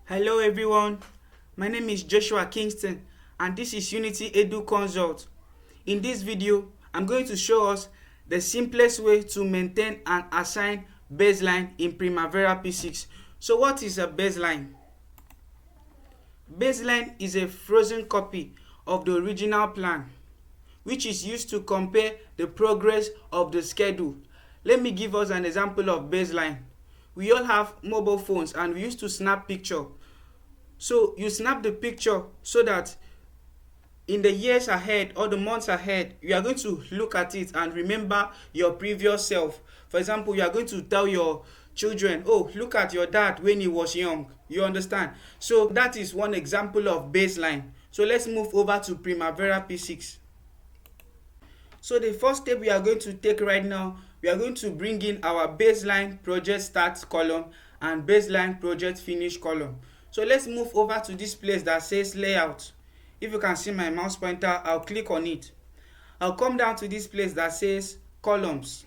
Hello everyone, my name is Joshua Kingston and this is Unity Edu Consult. In this video, I'm going to show us the simplest way to maintain and assign baseline in Primavera P6. So what is a baseline? Baseline is a frozen copy of the original plan, which is used to compare the progress of the schedule. Let me give us an example of baseline. We all have mobile phones and we used to snap picture. So you snap the picture so that in the years ahead or the months ahead, you are going to look at it and remember your previous self. For example, you are going to tell your children, oh, look at your dad when he was young. You understand? So that is one example of baseline. So let's move over to Primavera P6. So the first step we are going to take right now, we are going to bring in our baseline project start column and baseline project finish column. So let's move over to this place that says layout. If you can see my mouse pointer, I'll click on it. I'll come down to this place that says columns.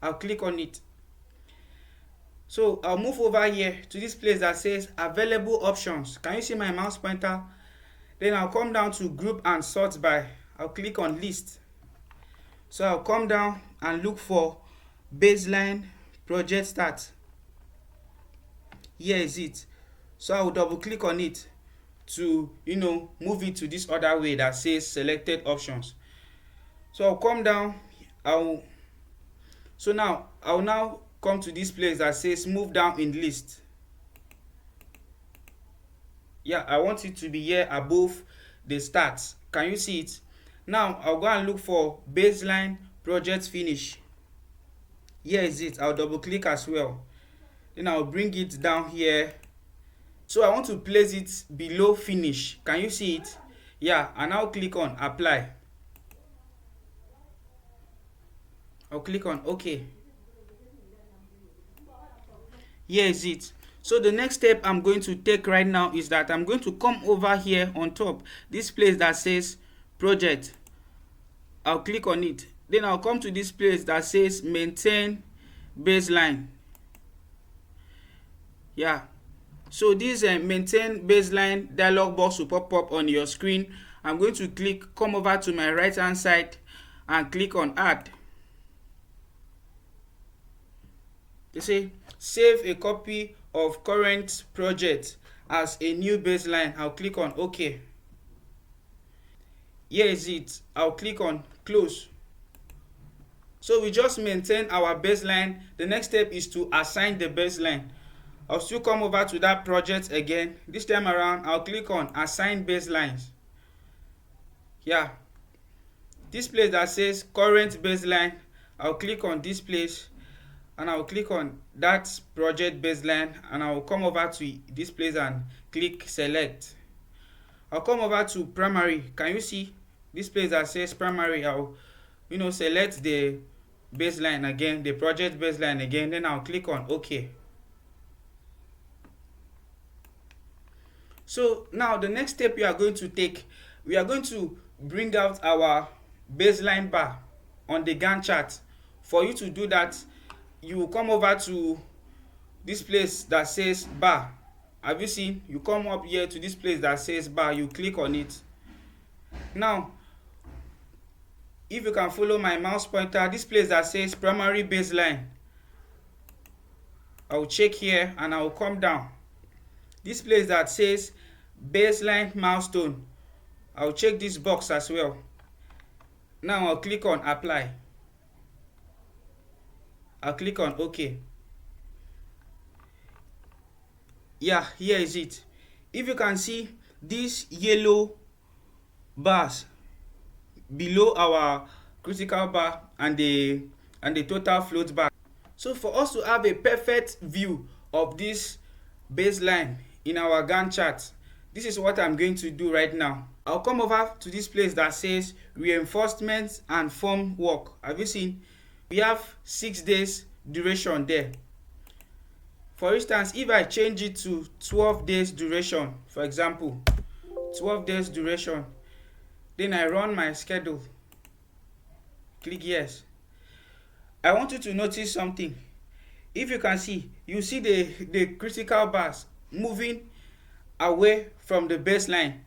I'll click on it. So I'll move over here to this place that says available options. Can you see my mouse pointer? Then I'll come down to group and sort by. I'll click on list. So I'll come down and look for baseline project start. Here is it. So I will double click on it to move it to this other way that says selected options. So I'll come down. I'll now come to this place that says move down in list. Yeah, I want it to be here above the stats. Can you see it? Now I'll go and look for baseline project finish. Here is it. I'll double click as well. Then I'll bring it down here. So I want to place it below finish. Can you see it? Yeah, and I'll click on apply. I'll click on OK. Here is it. So the next step I'm going to take right now is that I'm going to come over here on top, this place that says project. I'll click on it. Then I'll come to this place that says maintain baseline. Yeah. So this maintain baseline dialog box will pop up on your screen. I'm going to come over to my right hand side and click on add. They say save a copy of current project as a new baseline. I'll click on OK. Here is it. I'll click on close. So we just maintain our baseline. The next step is to assign the baseline. I'll still come over to that project again. This time around, I'll click on assign baselines. Yeah. This place that says current baseline, I'll click on this place and I'll click on that project baseline and I'll come over to this place and click select. I'll come over to primary. Can you see this place that says primary? I'll select the baseline again, the project baseline again, then I'll click on OK. So now the next step we are going to take, we are going to bring out our baseline bar on the Gantt chart. For you to do that, you will come over to this place that says bar. Have you seen? You come up here to this place that says bar, you click on it. Now, if you can follow my mouse pointer, this place that says primary baseline, I will check here and I will come down. This place that says baseline milestone, I'll check this box as well. Now I'll click on apply. I'll click on OK. Yeah, here is it. If you can see these yellow bars below our critical bar and the total float bar. So for us to have a perfect view of this baseline in our Gantt chart, this is what I'm going to do right now. I'll come over to this place that says reinforcement and form work. Have you seen? We have 6 days duration there. For instance, if I change it to 12 days duration, for example, 12 days duration, then I run my schedule. Click yes. I want you to notice something. If you can see, you see the critical bars moving away from the baseline.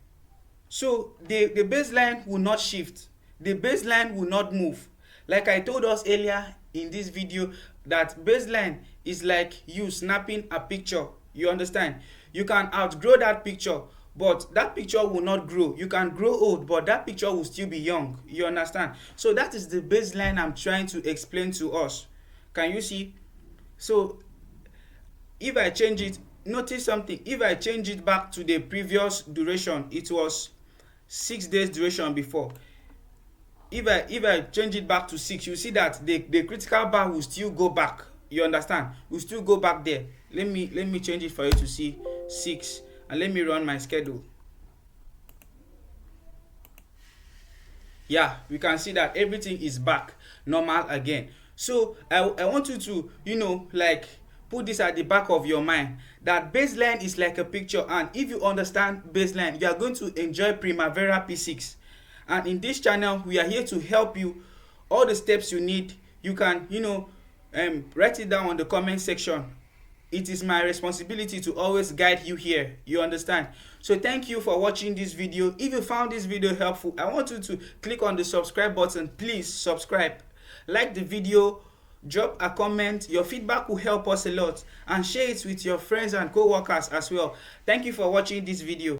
So the baseline will not shift, the baseline will not move. Like I told us earlier in this video, that baseline is like you snapping a picture. You understand? You can outgrow that picture, but that picture will not grow. You can grow old, but that picture will still be young. You understand? So that is the baseline I'm trying to explain to us. Can you see? So if I change it, notice something. If I change it back to the previous duration, it was 6 days duration before. If I change it back to 6, you see that the critical bar will still go back. You understand? Will still go back there. Let me change it for you to see 6, and let me run my schedule. Yeah, we can see that everything is back normal again. So I want you to, like, put this at the back of your mind, that baseline is like a picture, and if you understand baseline, you are going to enjoy Primavera P6. And in this channel, we are here to help you. All the steps you need, you can write it down on the comment section. It is my responsibility to always guide you here. You understand? So thank you for watching this video. If you found this video helpful, I want you to click on the subscribe button. Please subscribe, like the video, drop a comment. Your feedback will help us a lot, and share it with your friends and co-workers as well. Thank you for watching this video.